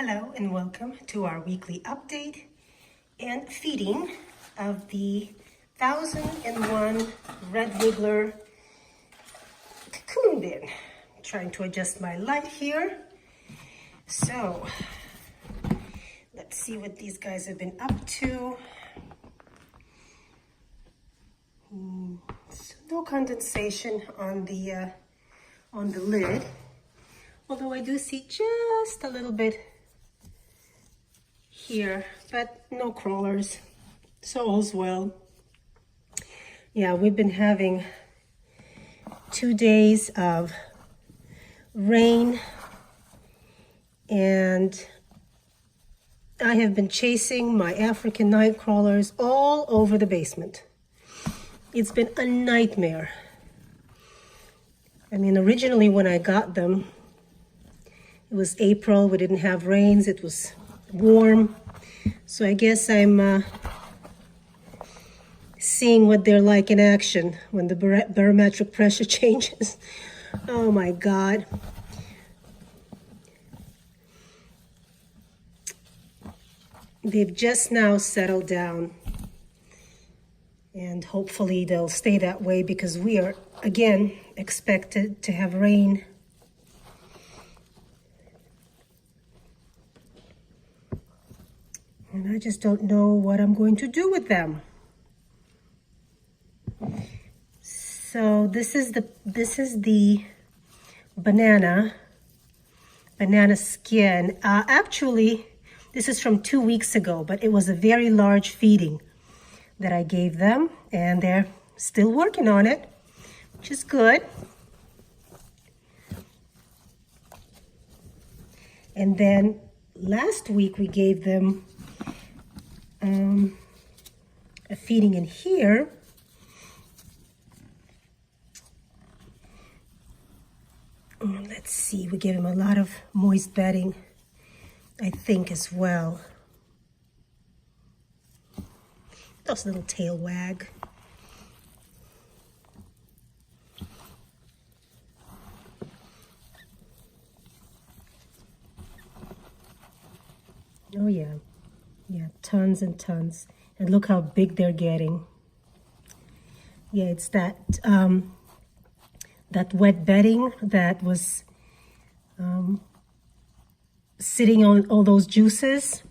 Hello and welcome to our weekly update and feeding of the 1001 red wiggler cocoon bin. I'm trying to adjust my light here. So let's see what these guys have been up to. So no condensation on the lid, although I do see just a little bit here, but no crawlers, so all's well. Yeah, we've been having 2 days of rain, and I have been chasing my African night crawlers all over the basement. It's been a nightmare. I mean, originally when I got them, it was April, we didn't have rains, it was warm. So I guess I'm seeing what they're like in action when the barometric pressure changes. Oh my God. They've just now settled down, and hopefully they'll stay that way because we are again expected to have rain. And I just don't know what I'm going to do with them. So this is the banana skin. Actually, this is from 2 weeks ago, but it was a very large feeding that I gave them, and they're still working on it, which is good. And then last week we gave them a feeding in here. Let's see, we gave him a lot of moist bedding, I think, as well. Those little tail wag. Oh yeah. Yeah, tons and tons. And look how big they're getting. Yeah, it's that that wet bedding that was sitting on all those juices.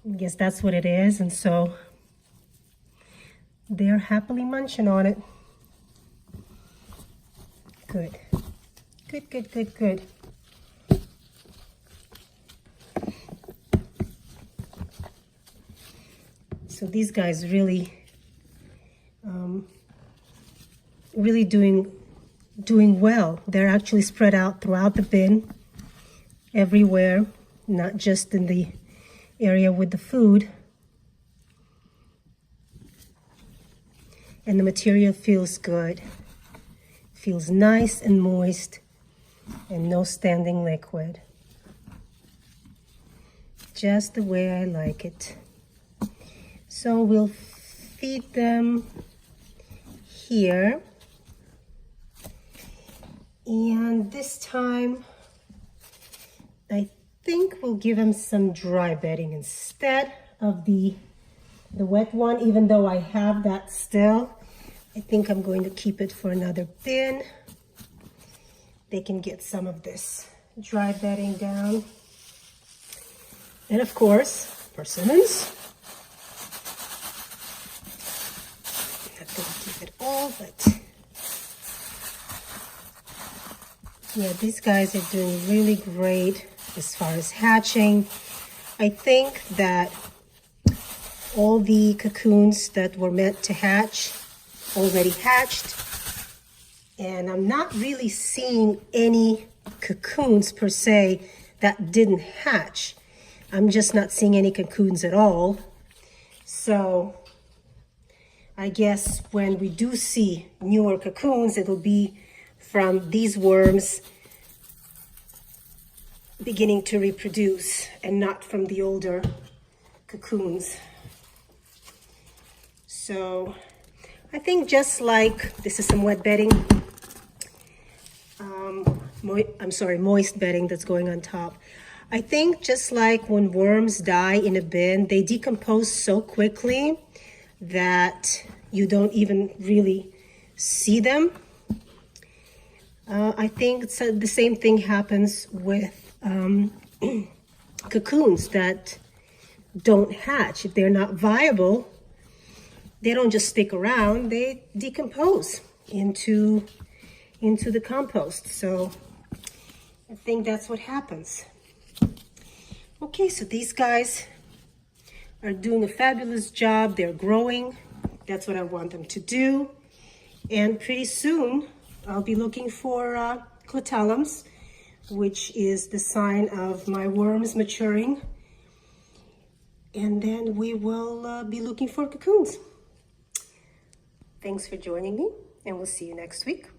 I guess that's what it is. And so they're happily munching on it. Good. Good, good, good, good. So these guys really doing well. They're actually spread out throughout the bin, everywhere, not just in the area with the food. And the material feels good. Feels nice and moist and no standing liquid. Just the way I like it. So we'll feed them here. And this time, I think we'll give them some dry bedding instead of the wet one, even though I have that still. I think I'm going to keep it for another bin. They can get some of this dry bedding down. And of course, persimmons. Not going to keep it all, but yeah, these guys are doing really great as far as hatching. I think that all the cocoons that were meant to hatch already hatched, and I'm not really seeing any cocoons per se that didn't hatch. I'm just not seeing any cocoons at all. So I guess when we do see newer cocoons, it'll be from these worms beginning to reproduce and not from the older cocoons. So I think just like this is some wet bedding, moist bedding that's going on top. I think just like when worms die in a bin, they decompose so quickly that you don't even really see them. I think the same thing happens with cocoons that don't hatch. If they're not viable, they don't just stick around, they decompose into the compost. So I think that's what happens. Okay, so these guys are doing a fabulous job. They're growing. That's what I want them to do. And pretty soon, I'll be looking for clitellums, which is the sign of my worms maturing. And then we will be looking for cocoons. Thanks for joining me, and we'll see you next week.